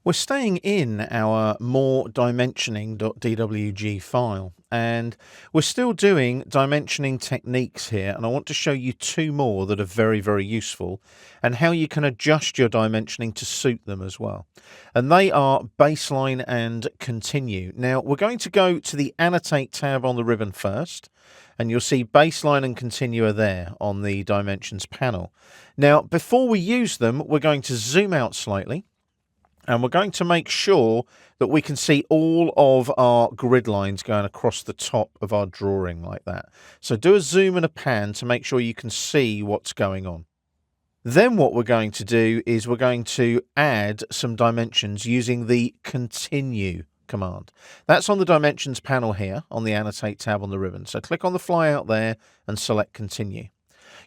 We're staying in our more dimensioning.dwg file, and we're still doing dimensioning techniques here, and I want to show you two more that are very, very useful and how you can adjust your dimensioning to suit them as well. And they are baseline and continue. Now, we're going to go to the annotate tab on the ribbon first, and you'll see baseline and continue are there on the dimensions panel. Now, before we use them, we're going to zoom out slightly. And we're going to make sure that we can see all of our grid lines going across the top of our drawing like that. So do a zoom and a pan to make sure you can see what's going on. Then what we're going to do is we're going to add some dimensions using the continue command. That's on the dimensions panel here on the annotate tab on the ribbon. So click on the flyout there and select continue.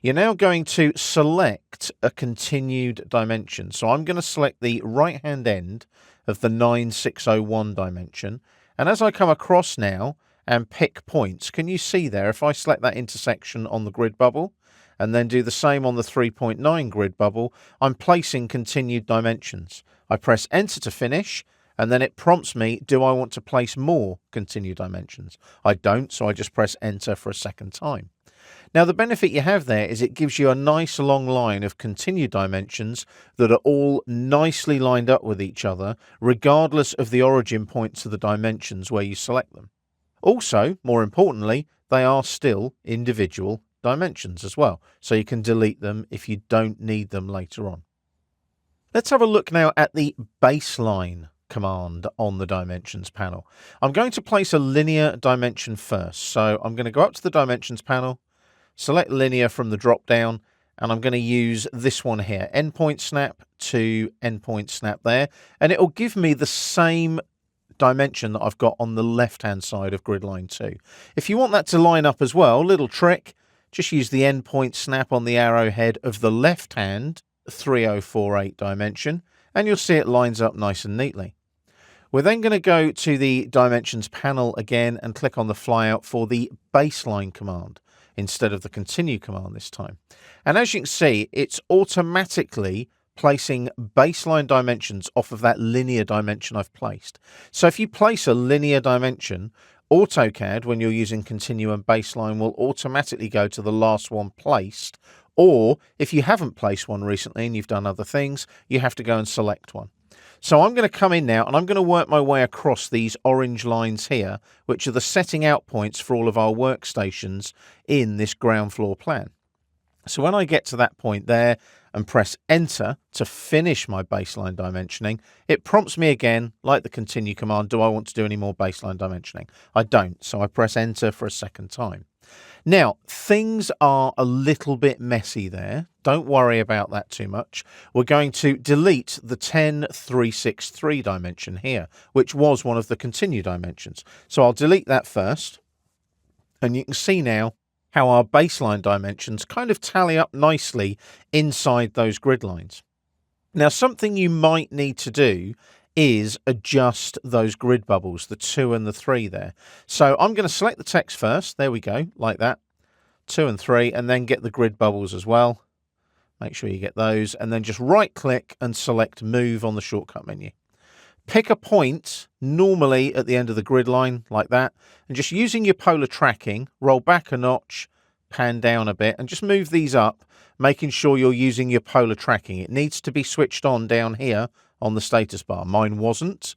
You're now going to select a continued dimension. So I'm going to select the right-hand end of the 9601 dimension. And as I come across now and pick points, can you see there, if I select that intersection on the grid bubble and then do the same on the 3.9 grid bubble, I'm placing continued dimensions. I press enter to finish, and then it prompts me, do I want to place more continued dimensions? I don't, so I just press enter for a second time. Now, the benefit you have there is it gives you a nice long line of continued dimensions that are all nicely lined up with each other, regardless of the origin points of the dimensions where you select them. Also, more importantly, they are still individual dimensions as well, so you can delete them if you don't need them later on. Let's have a look now at the baseline command on the dimensions panel. I'm going to place a linear dimension first, so I'm going to go up to the dimensions panel, select linear from the drop down, and I'm going to use this one here, endpoint snap to endpoint snap there, and it will give me the same dimension that I've got on the left hand side of grid line 2. If you want that to line up as well, little trick, just use the endpoint snap on the arrowhead of the left hand 3048 dimension, and you'll see it lines up nice and neatly. We're then going to go to the dimensions panel again and click on the flyout for the baseline command instead of the continue command this time. And as you can see, it's automatically placing baseline dimensions off of that linear dimension I've placed. So if you place a linear dimension, AutoCAD, when you're using continue and baseline, will automatically go to the last one placed, or if you haven't placed one recently and you've done other things, you have to go and select one. So I'm going to come in now and I'm going to work my way across these orange lines here, which are the setting out points for all of our workstations in this ground floor plan. So when I get to that point there and press enter to finish my baseline dimensioning, it prompts me again, like the continue command, do I want to do any more baseline dimensioning? I don't, so I press enter for a second time. Now, things are a little bit messy there. Don't worry about that too much. We're going to delete the 10363 dimension here, which was one of the continue dimensions. So I'll delete that first. And you can see now how our baseline dimensions kind of tally up nicely inside those grid lines. Now, something you might need to do is adjust those grid bubbles, the 2 and the 3 there. So I'm going to select the text first. There we go, like that. 2 and 3, and then get the grid bubbles as well. Make sure you get those, and then just right click and select move on the shortcut menu. Pick a point, normally at the end of the grid line, like that, and just using your polar tracking, roll back a notch, pan down a bit, and just move these up, making sure you're using your polar tracking. It needs to be switched on down here on the status bar. Mine wasn't.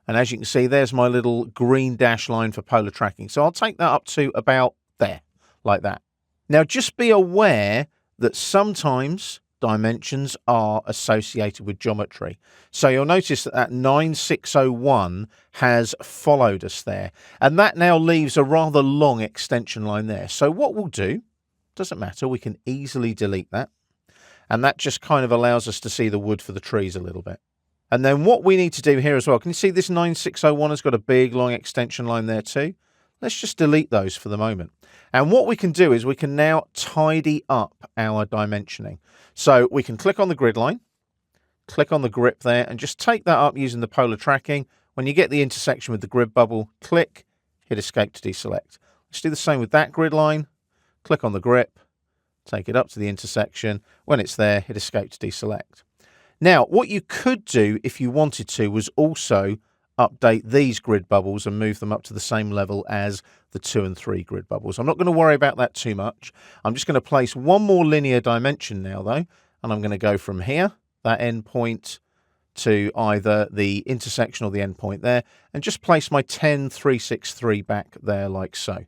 And as you can see, there's my little green dash line for polar tracking. So I'll take that up to about there, like that. Now, just be aware that sometimes dimensions are associated with geometry. So you'll notice that 9601 has followed us there. And that now leaves a rather long extension line there. So what we'll do, doesn't matter, we can easily delete that. And that just kind of allows us to see the wood for the trees a little bit. And then what we need to do here as well, can you see this 9601 has got a big long extension line there too? Let's just delete those for the moment. And what we can do is we can now tidy up our dimensioning. So we can click on the grid line, click on the grip there, and just take that up using the polar tracking. When you get the intersection with the grid bubble, click, hit escape to deselect. Let's do the same with that grid line. Click on the grip, take it up to the intersection. When it's there, hit escape to deselect. Now, what you could do if you wanted to was also update these grid bubbles and move them up to the same level as the 2 and 3 grid bubbles. I'm not going to worry about that too much. I'm just going to place one more linear dimension now, though, and I'm going to go from here, that endpoint, to either the intersection or the endpoint there, and just place my 10363 back there like so.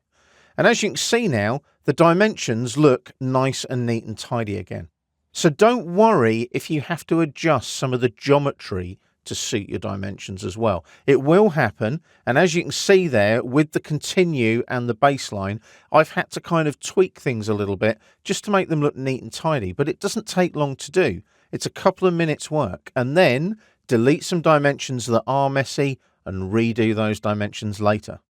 And as you can see now, the dimensions look nice and neat and tidy again. So don't worry if you have to adjust some of the geometry to suit your dimensions as well. It will happen, and as you can see there with the continue and the baseline, I've had to kind of tweak things a little bit just to make them look neat and tidy, but it doesn't take long to do. It's a couple of minutes work, and then delete some dimensions that are messy and redo those dimensions later.